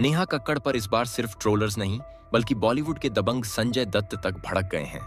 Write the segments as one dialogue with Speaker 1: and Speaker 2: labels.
Speaker 1: नेहा कक्कड़ पर इस बार सिर्फ ट्रोलर्स नहीं बल्कि बॉलीवुड के दबंग संजय दत्त तक भड़क गए हैं।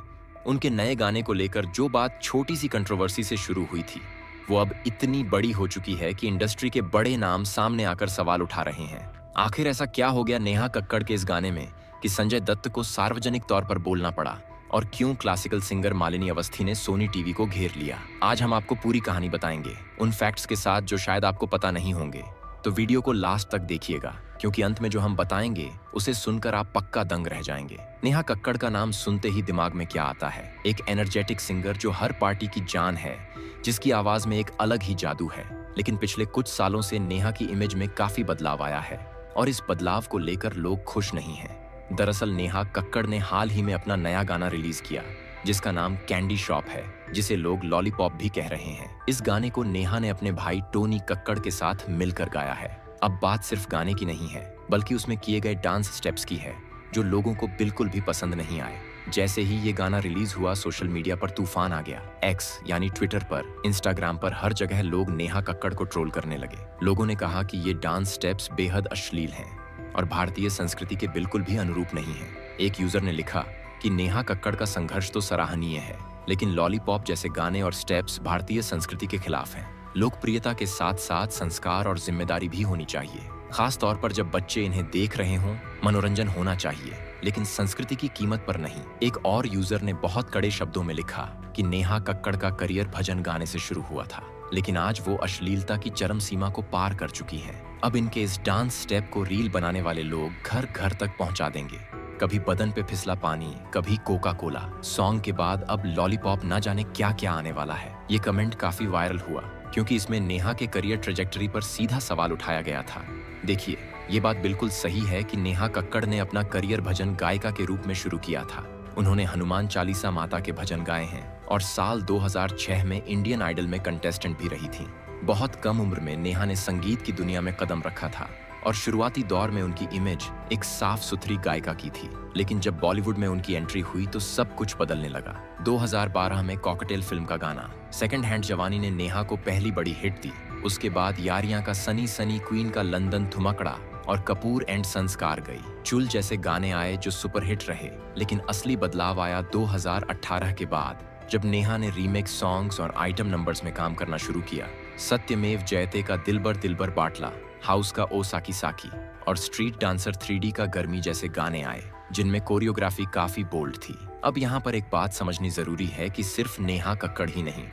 Speaker 1: उनके नए गाने को लेकर जो बात छोटी सी कंट्रोवर्सी से शुरू हुई थी वो अब इतनी बड़ी हो चुकी है कि इंडस्ट्री के बड़े नाम सामने आकर सवाल उठा रहे हैं। आखिर ऐसा क्या हो गया नेहा कक्कड़ के इस गाने में कि संजय दत्त को सार्वजनिक तौर पर बोलना पड़ा, और क्यों क्लासिकल सिंगर मालिनी अवस्थी ने सोनी टीवी को घेर लिया। आज हम आपको पूरी कहानी बताएंगे, उन फैक्ट्स के साथ जो शायद आपको पता नहीं होंगे। तो वीडियो को लास्ट तक देखिएगा, क्योंकि अंत में जो हम बताएंगे उसे सुनकर आप पक्का दंग रह जाएंगे। नेहा कक्कड़ का नाम सुनते ही दिमाग में क्या आता है? एक एनर्जेटिक सिंगर जो हर पार्टी की जान है, जिसकी आवाज में एक अलग ही जादू है। लेकिन पिछले कुछ सालों से नेहा की इमेज में काफी बदलाव आया है, और इस बदलाव को लेकर लोग खुश नहीं हैं। दरअसल नेहा कक्कड़ ने हाल ही में अपना नया गाना रिलीज किया, जिसका नाम कैंडी शॉप है, जिसे लोग लॉलीपॉप भी कह रहे हैं। इस गाने को नेहा ने अपने भाई टोनी कक्कड़ के साथ मिलकर गाया है। अब बात सिर्फ गाने की नहीं है, बल्कि उसमें किए गए डांस स्टेप्स की है, जो लोगों को बिल्कुल भी पसंद नहीं आए। जैसे ही ये गाना रिलीज हुआ, सोशल मीडिया पर तूफान आ गया। एक्स यानी ट्विटर पर, इंस्टाग्राम पर हर जगह लोग नेहा कक्कड़ को ट्रोल करने लगे। लोगों ने कहा कि ये डांस स्टेप्स बेहद अश्लील हैं और भारतीय संस्कृति के बिल्कुल भी अनुरूप नहीं है। एक यूजर ने लिखा कि नेहा कक्कड़ का संघर्ष तो सराहनीय है, लेकिन लॉलीपॉप जैसे गाने और स्टेप्स भारतीय संस्कृति के खिलाफ हैं। लोकप्रियता के साथ साथ संस्कार और जिम्मेदारी भी होनी चाहिए, खास तौर पर जब बच्चे इन्हें देख रहे हों। मनोरंजन होना चाहिए, लेकिन संस्कृति की कीमत पर नहीं। एक और यूजर ने बहुत कड़े शब्दों में लिखा कि नेहा कक्कड़ का करियर भजन गाने से शुरू हुआ था, लेकिन आज वो अश्लीलता की चरम सीमा को पार कर चुकी है। अब इनके इस डांस स्टेप को रील बनाने वाले लोग घर घर तक पहुंचा देंगे। कभी बदन पे फिसला पानी, कभी कोका कोला। सॉन्ग के बाद अब लॉलीपॉप ना जाने क्या क्या आने वाला है। ये कमेंट काफी वायरल हुआ, क्योंकि इसमें नेहा के करियर ट्रेजेक्टरी पर सीधा सवाल उठाया गया था। देखिए, ये बात बिल्कुल सही है कि नेहा कक्कड़ ने अपना करियर भजन गायिका के रूप में शुरू किया था। उन्होंने हनुमान चालीसा माता के भजन गाए हैं और साल 2006 में इंडियन आइडल में कंटेस्टेंट भी रही थी। बहुत कम उम्र में नेहा ने संगीत की दुनिया में कदम रखा था, और शुरुआती दौर में उनकी इमेज एक साफ सुथरी गायिका की थी। लेकिन जब बॉलीवुड में उनकी एंट्री हुई तो सब कुछ बदलने लगा। 2012 में कॉकटेल फिल्म का गाना सेकंड हैंड जवानी ने नेहा को पहली बड़ी हिट दी। उसके बाद यारियां का सनी सनी, क्वीन का लंदन थुमकड़ा और कपूर एंड संस्कार गई, चुल जैसे गाने आए जो सुपरहिट रहे। लेकिन असली बदलाव आया 2018 के बाद, जब नेहा ने रीमेक्स सॉन्ग्स और आइटम नंबर्स में काम करना शुरू किया। सत्यमेव जयते का दिलबर दिलबर बाटला, हाउस का ओ साकी साकी और स्ट्रीट डांसर 3D का गर्मी जैसे गाने आए, जिनमें कोरियोग्राफी काफी बोल्ड थी। अब यहाँ पर एक बात समझनी जरूरी है कि सिर्फ नेहा कक्कड़ ही नहीं,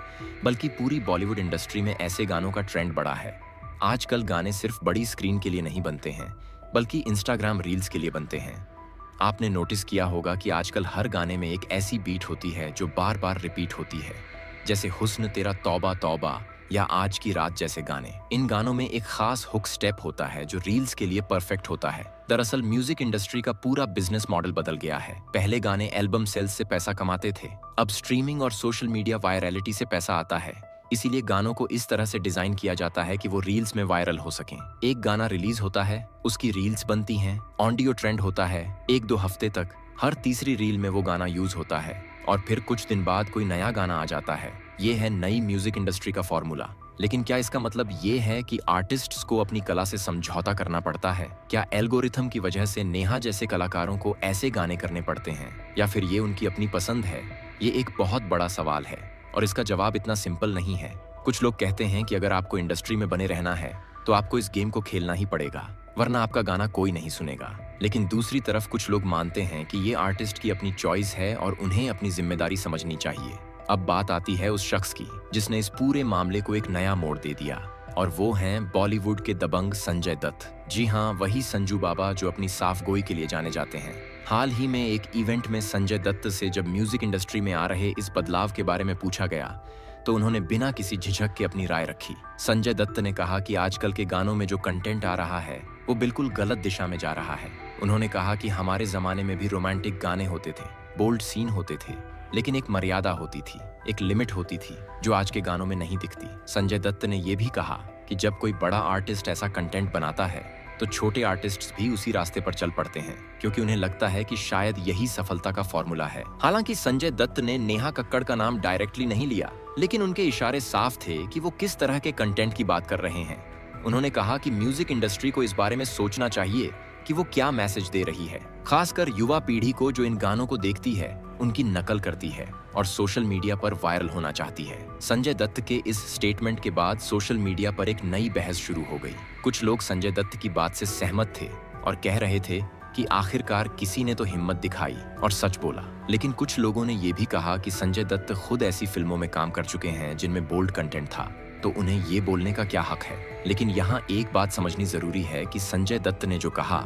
Speaker 1: बल्कि पूरी बॉलीवुड इंडस्ट्री में ऐसे गानों का ट्रेंड बढ़ा है। आजकल गाने सिर्फ बड़ी स्क्रीन के लिए नहीं बनते हैं, बल्कि इंस्टाग्राम रील्स के लिए बनते हैं। आपने नोटिस किया होगा कि आजकल हर गाने में एक ऐसी बीट होती है जो बार बार रिपीट होती है, जैसे हुस्न तेरा तौबा तौबा या आज की रात जैसे गाने। इन गानों में एक खास हुक स्टेप होता है जो रील्स के लिए परफेक्ट होता है। दरअसल म्यूजिक इंडस्ट्री का पूरा बिजनेस मॉडल बदल गया है। पहले गाने एल्बम सेल्स से पैसा कमाते थे, अब स्ट्रीमिंग और सोशल मीडिया वायरलिटी से पैसा आता है। इसीलिए गानों को इस तरह से डिजाइन किया जाता है कि वो रील्स में वायरल हो सकें। एक गाना रिलीज होता है, उसकी रील्स बनती हैं, ऑडियो ट्रेंड होता है 1-2 हफ्ते तक, हर तीसरी रील में वो गाना यूज होता है, और फिर कुछ दिन बाद कोई नया गाना आ जाता है। ये है नई म्यूजिक इंडस्ट्री का फॉर्मूला। लेकिन क्या इसका मतलब ये है कि आर्टिस्ट्स को अपनी कला से समझौता करना पड़ता है? क्या एल्गोरिथम की वजह से नेहा जैसे कलाकारों को ऐसे गाने करने पड़ते हैं, या फिर ये उनकी अपनी पसंद है? ये एक बहुत बड़ा सवाल है, और इसका जवाब इतना सिंपल नहीं है। कुछ लोग कहते हैं कि अगर आपको इंडस्ट्री में बने रहना है तो आपको इस गेम को खेलना ही पड़ेगा, वरना आपका गाना कोई नहीं सुनेगा। लेकिन दूसरी तरफ कुछ लोग मानते हैं कि ये आर्टिस्ट की अपनी चॉइस है और उन्हें अपनी जिम्मेदारी समझनी चाहिए। अब बात आती है उस शख्स की जिसने इस पूरे मामले को एक नया मोड़ दे दिया, और वो हैं बॉलीवुड के दबंग संजय दत्त। जी हाँ, वही संजू बाबा जो अपनी साफगोई के लिए जाने जाते हैं। हाल ही में एक इवेंट में संजय दत्त से जब म्यूजिक इंडस्ट्री में आ रहे इस बदलाव के बारे में पूछा गया, तो उन्होंने बिना किसी झिझक के अपनी राय रखी। संजय दत्त ने कहा कि आजकल के गानों में जो कंटेंट आ रहा है वो बिल्कुल गलत दिशा में जा रहा है। उन्होंने कहा कि हमारे जमाने में भी रोमांटिक गाने होते थे, बोल्ड सीन होते थे, लेकिन एक मर्यादा होती थी, एक लिमिट होती थी, जो आज के गानों में नहीं दिखती। संजय दत्त ने यह भी कहा कि जब कोई बड़ा आर्टिस्ट ऐसा कंटेंट बनाता है तो छोटे आर्टिस्ट्स भी उसी रास्ते पर चल पड़ते हैं, क्योंकि उन्हें लगता है कि शायद यही सफलता का फॉर्मूला है। हालांकि संजय दत्त ने नेहा कक्कड़ का नाम डायरेक्टली नहीं लिया, लेकिन उनके इशारे साफ थे कि वो किस तरह के कंटेंट की बात कर रहे हैं। उन्होंने कहा कि म्यूजिक इंडस्ट्री को इस बारे में सोचना चाहिए कि वो क्या मैसेज दे रही है, खासकर युवा पीढ़ी को जो इन गानों को देखती है, उनकी नकल करती है और सोशल मीडिया पर वायरल होना चाहती है। संजय दत्त के इस स्टेटमेंट के बाद सोशल मीडिया पर एक नई बहस शुरू हो गई। कुछ लोग संजय दत्त की बात से सहमत थे और कह रहे थे कि आखिरकार किसी ने तो हिम्मत दिखाई और सच बोला। लेकिन कुछ लोगों ने ये भी कहा कि संजय दत्त खुद ऐसी फिल्मों में काम कर चुके हैं जिनमें बोल्ड कंटेंट था, तो उन्हें ये बोलने का क्या हक है। लेकिन यहाँ एक बात समझनी जरूरी है कि संजय दत्त ने जो कहा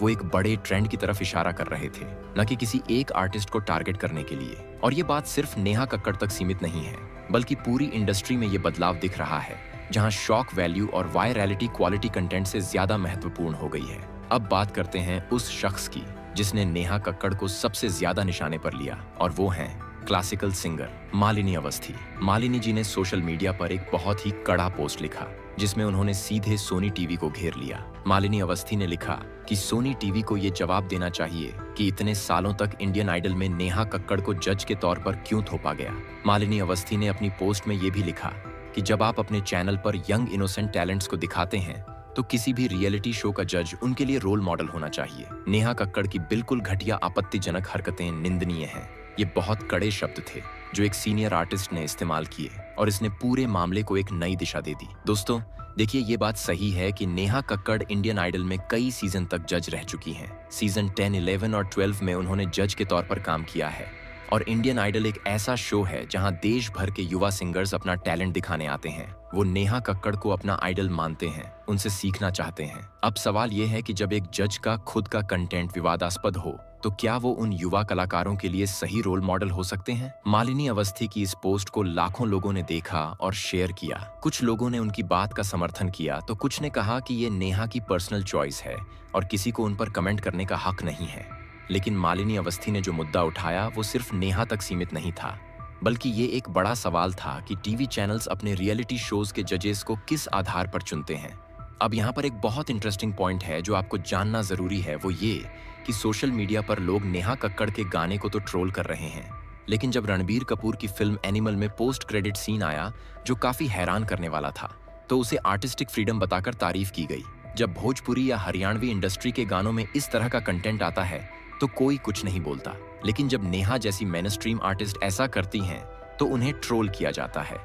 Speaker 1: वो एक बड़े ट्रेंड की तरफ इशारा कर रहे थे, न कि किसी एक आर्टिस्ट को टारगेट करने के लिए। और ये बात सिर्फ नेहा कक्कड़ तक सीमित नहीं है, बल्कि पूरी इंडस्ट्री में ये बदलाव दिख रहा है, जहां शॉक वैल्यू और वायरलिटी क्वालिटी कंटेंट से ज्यादा महत्वपूर्ण हो गई है। अब बात करते हैं उस शख्स की जिसने नेहा कक्कड़ को सबसे ज्यादा निशाने पर लिया, और वो हैं क्लासिकल सिंगर मालिनी अवस्थी। मालिनी जी ने सोशल मीडिया पर एक बहुत ही कड़ा पोस्ट लिखा, जिसमें उन्होंने सीधे सोनी टीवी को घेर लिया। मालिनी अवस्थी ने लिखा कि सोनी टीवी को ये जवाब देना चाहिए कि इतने सालों तक इंडियन आइडल में नेहा कक्कड़ को जज के तौर पर क्यों थोपा गया। मालिनी अवस्थी ने अपनी पोस्ट में ये भी लिखा कि जब आप अपने चैनल पर यंग इनोसेंट टैलेंट्स को दिखाते हैं तो किसी भी रियलिटी शो का जज उनके लिए रोल मॉडल होना चाहिए। नेहा कक्कड़ की बिल्कुल घटिया आपत्तिजनक हरकतें निंदनीय हैं। ये बहुत कड़े शब्द थे जो एक सीनियर आर्टिस्ट ने इस्तेमाल किए, और इसने पूरे मामले को एक नई दिशा दे दी। दोस्तों देखिए, ये बात सही है कि नेहा कक्कड़ इंडियन आइडल में कई सीजन तक जज रह चुकी हैं। सीजन 10, 11 और 12 में उन्होंने जज के तौर पर काम किया है। और इंडियन आइडल एक ऐसा शो है जहां देश भर के युवा सिंगर्स अपना टैलेंट दिखाने आते हैं। वो नेहा कक्कड़ को अपना आइडल मानते हैं, उनसे सीखना चाहते हैं। अब सवाल ये है कि जब एक जज का खुद का कंटेंट विवादास्पद हो, तो क्या वो उन युवा कलाकारों के लिए सही रोल मॉडल हो सकते हैं? मालिनी अवस्थी की इस पोस्ट को लाखों लोगों ने देखा और शेयर किया। कुछ लोगों ने उनकी बात का समर्थन किया, तो कुछ ने कहा कि ये नेहा की पर्सनल चॉइस है और किसी को उन पर कमेंट करने का हक नहीं है। लेकिन मालिनी अवस्थी ने जो मुद्दा उठाया वो सिर्फ नेहा तक सीमित नहीं था, बल्कि ये एक बड़ा सवाल था कि टीवी चैनल्स अपने रियलिटी शोज के जजेस को किस आधार पर चुनते हैं। अब यहाँ पर एक बहुत इंटरेस्टिंग पॉइंट है जो आपको जानना जरूरी है, वो ये कि सोशल मीडिया पर लोग नेहा कक्कड़ के गाने को तो ट्रोल कर रहे हैं, लेकिन जब रणबीर कपूर की फिल्म एनिमल में पोस्ट क्रेडिट सीन आया जो काफी हैरान करने वाला था, तो उसे आर्टिस्टिक फ्रीडम बताकर तारीफ की गई। जब भोजपुरी या हरियाणवी इंडस्ट्री के गानों में इस तरह का कंटेंट आता है तो कोई कुछ नहीं बोलता, लेकिन जब नेहा जैसी मेनस्ट्रीम आर्टिस्ट ऐसा करती हैं तो उन्हें ट्रोल किया जाता है।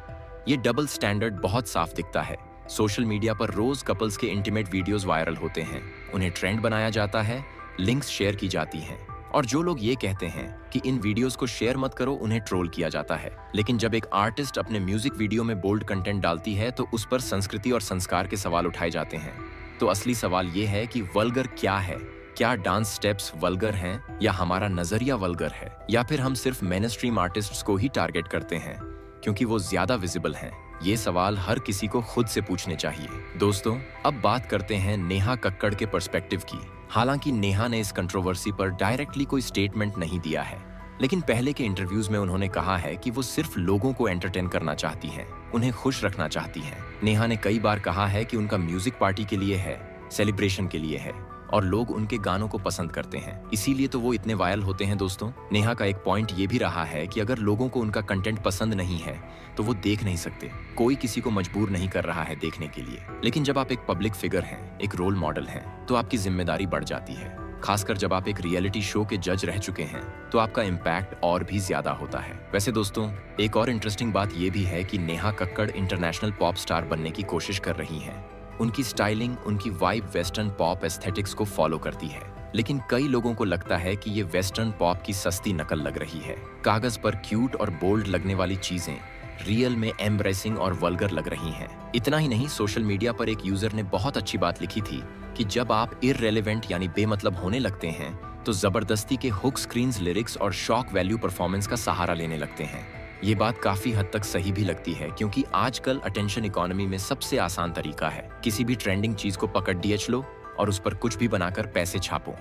Speaker 1: ये डबल स्टैंडर्ड बहुत साफ दिखता है। सोशल मीडिया पर रोज कपल्स के इंटीमेट वीडियोस वायरल होते हैं, उन्हें ट्रेंड बनाया जाता है, लिंक्स शेयर की जाती हैं, और जो लोग ये कहते हैं कि इन वीडियोस को शेयर मत करो, उन्हें ट्रोल किया जाता है। लेकिन जब एक आर्टिस्ट अपने म्यूजिक वीडियो में बोल्ड कंटेंट डालती है तो उस पर संस्कृति और संस्कार के सवाल उठाए जाते हैं। तो असली सवाल ये है कि वल्गर क्या है? क्या डांस स्टेप्स वल्गर हैं, या हमारा नजरिया वल्गर है, या फिर हम सिर्फ मेनस्ट्रीम आर्टिस्ट्स को ही टारगेट करते हैं क्योंकि वो ज्यादा विजिबल हैं? ये सवाल हर किसी को खुद से पूछने चाहिए। दोस्तों अब बात करते हैं नेहा कक्कड़ के पर्सपेक्टिव की। हालांकि नेहा ने इस कंट्रोवर्सी पर डायरेक्टली कोई स्टेटमेंट नहीं दिया है, लेकिन पहले के इंटरव्यूज में उन्होंने कहा है कि वो सिर्फ लोगों को एंटरटेन करना चाहती हैं, उन्हें खुश रखना चाहती हैं। नेहा ने कई बार कहा है कि उनका म्यूजिक पार्टी के लिए है, सेलिब्रेशन के लिए है, और लोग उनके गानों को पसंद करते हैं, इसीलिए तो वो इतने वायरल होते हैं। दोस्तों नेहा का एक पॉइंट ये भी रहा है कि अगर लोगों को उनका कंटेंट पसंद नहीं है तो वो देख नहीं सकते, कोई किसी को मजबूर नहीं कर रहा है देखने के लिए। लेकिन जब आप एक पब्लिक फिगर हैं, एक रोल मॉडल हैं, तो आपकी जिम्मेदारी बढ़ जाती है। खासकर जब आप एक रियलिटी शो के जज रह चुके हैं तो आपका इम्पैक्ट और भी ज्यादा होता है। वैसे दोस्तों एक और इंटरेस्टिंग बात ये भी है कि Neha Kakkar international pop star बनने की कोशिश कर रही हैं। उनकी स्टाइलिंग, उनकी वाइब वेस्टर्न पॉप एस्थेटिक्स को फॉलो करती है, लेकिन कई लोगों को लगता है कि ये वेस्टर्न पॉप की सस्ती नकल लग रही है। कागज पर क्यूट और बोल्ड लगने वाली चीजें रियल में एम्ब्रेसिंग और वल्गर लग रही हैं। इतना ही नहीं, सोशल मीडिया पर एक यूजर ने बहुत अच्छी बात लिखी थी कि जब आप इररेलेवेंट यानी बेमतलब होने लगते हैं तो जबरदस्ती के हुक स्क्रीन्स, लिरिक्स और शॉक वैल्यू परफॉर्मेंस का सहारा लेने लगते हैं। ये बात काफी हद तक सही भी लगती है, क्योंकि आजकल अटेंशन इकोनॉमी में सबसे आसान तरीका है किसी भी ट्रेंडिंग चीज को पकड़ डीएच लो और उस पर कुछ भी बनाकर पैसे छापो,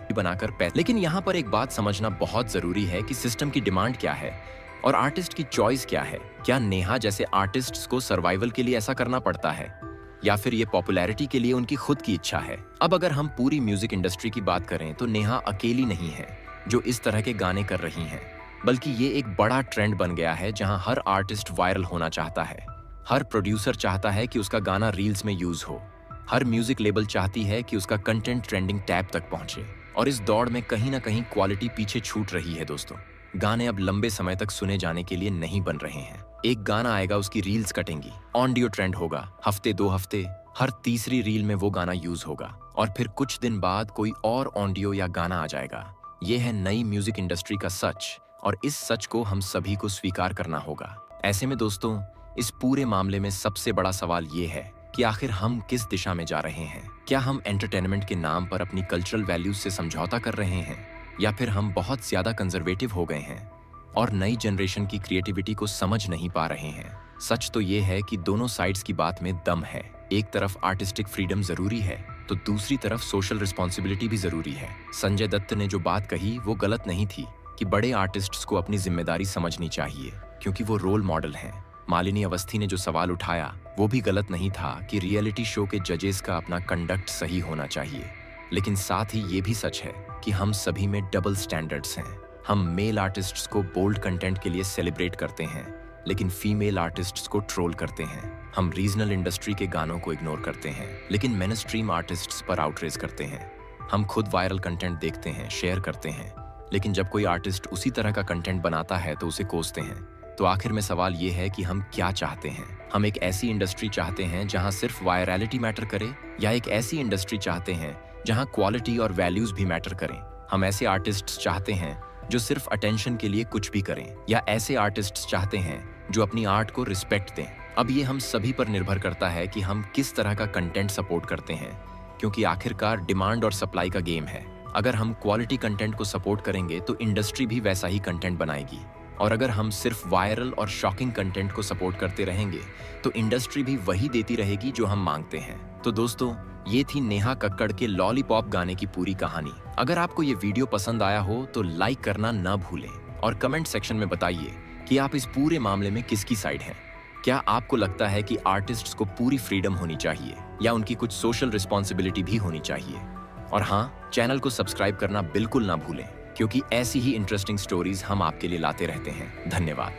Speaker 1: लेकिन यहाँ पर एक बात समझना बहुत जरूरी है कि सिस्टम की डिमांड क्या है और आर्टिस्ट की चॉइस क्या है। क्या नेहा जैसे आर्टिस्ट्स को सर्वाइवल के लिए ऐसा करना पड़ता है, या फिर ये पॉपुलैरिटी के लिए उनकी खुद की इच्छा है? अब अगर हम पूरी म्यूजिक इंडस्ट्री की बात करें तो नेहा अकेली नहीं है जो इस तरह के गाने कर रही हैं, बल्कि ये एक बड़ा ट्रेंड बन गया है जहां हर आर्टिस्ट वायरल होना चाहता है, हर प्रोड्यूसर चाहता है कि उसका गाना रील्स में यूज हो, हर म्यूजिक लेबल चाहती है कि उसका कंटेंट ट्रेंडिंग टैब तक पहुंचे, और इस दौड़ में कहीं ना कहीं क्वालिटी पीछे छूट रही है दोस्तों। गाने अब लंबे समय तक सुने जाने के लिए नहीं बन रहे हैं। एक गाना आएगा, उसकी रील्स कटेंगी, ऑडियो ट्रेंड होगा, हफ्ते 2 हफ्ते हर तीसरी रील में वो गाना यूज होगा, और फिर कुछ दिन बाद कोई और ऑडियो या गाना आ जाएगा। ये है नई म्यूजिक इंडस्ट्री का सच, और इस सच को हम सभी को स्वीकार करना होगा। ऐसे में दोस्तों, इस पूरे मामले में सबसे बड़ा सवाल ये है कि आखिर हम किस दिशा में जा रहे हैं। क्या हम एंटरटेनमेंट के नाम पर अपनी कल्चरल वैल्यूज से समझौता कर रहे हैं, या फिर हम बहुत ज्यादा कंजर्वेटिव हो गए हैं और नई जनरेशन की क्रिएटिविटी को समझ नहीं पा रहे हैं। सच तो ये है कि दोनों साइड्स की बात में दम है। एक तरफ आर्टिस्टिक फ्रीडम जरूरी है, तो दूसरी तरफ सोशल रिस्पॉन्सिबिलिटी भी जरूरी है। संजय दत्त ने जो बात कही वो गलत नहीं थी कि बड़े आर्टिस्ट्स को अपनी जिम्मेदारी समझनी चाहिए, क्योंकि वो रोल मॉडल हैं। मालिनी अवस्थी ने जो सवाल उठाया वो भी गलत नहीं था कि रियलिटी शो के जजेस का अपना कंडक्ट सही होना चाहिए। लेकिन साथ ही ये भी सच है कि हम सभी में डबल स्टैंडर्ड्स हैं। हम मेल आर्टिस्ट्स को बोल्ड कंटेंट के लिए सेलिब्रेट करते हैं, लेकिन फीमेल आर्टिस्ट्स को ट्रोल करते हैं। हम रीजनल इंडस्ट्री के गानों को इग्नोर करते हैं, लेकिन मेनस्ट्रीम आर्टिस्ट्स पर आउटरेज करते हैं। हम खुद वायरल कंटेंट देखते हैं, शेयर करते हैं, लेकिन जब कोई आर्टिस्ट उसी तरह का कंटेंट बनाता है तो उसे कोसते हैं। तो आखिर में सवाल ये है कि हम क्या चाहते हैं। हम एक ऐसी इंडस्ट्री चाहते हैं जहां सिर्फ वायरलिटी मैटर करे, या एक ऐसी इंडस्ट्री चाहते हैं जहां क्वालिटी और वैल्यूज भी मैटर करें। हम ऐसे आर्टिस्ट्स चाहते हैं जो सिर्फ अटेंशन के लिए कुछ भी करें, या ऐसे आर्टिस्ट्स चाहते हैं जो अपनी आर्ट को रिस्पेक्ट दें। अब ये हम सभी पर निर्भर करता है कि हम किस तरह का कंटेंट सपोर्ट करते हैं, क्योंकि आखिरकार डिमांड और सप्लाई का गेम है। अगर हम क्वालिटी कंटेंट को सपोर्ट करेंगे तो इंडस्ट्री भी वैसा ही कंटेंट बनाएगी, और अगर हम सिर्फ वायरल और शॉकिंग कंटेंट को सपोर्ट करते रहेंगे तो इंडस्ट्री भी वही देती रहेगी जो हम मांगते हैं। तो दोस्तों, ये थी नेहा कक्कड़ के लॉलीपॉप गाने की पूरी कहानी। अगर आपको ये वीडियो पसंद आया हो तो लाइक करना ना भूलें, और कमेंट सेक्शन में बताइए कि आप इस पूरे मामले में किसकी साइड हैं। क्या आपको लगता है कि आर्टिस्ट्स को पूरी फ्रीडम होनी चाहिए, या उनकी कुछ सोशल रिस्पॉन्सिबिलिटी भी होनी चाहिए? और हाँ, चैनल को सब्सक्राइब करना बिल्कुल ना भूलें, क्योंकि ऐसी ही इंटरेस्टिंग स्टोरीज हम आपके लिए लाते रहते हैं। धन्यवाद।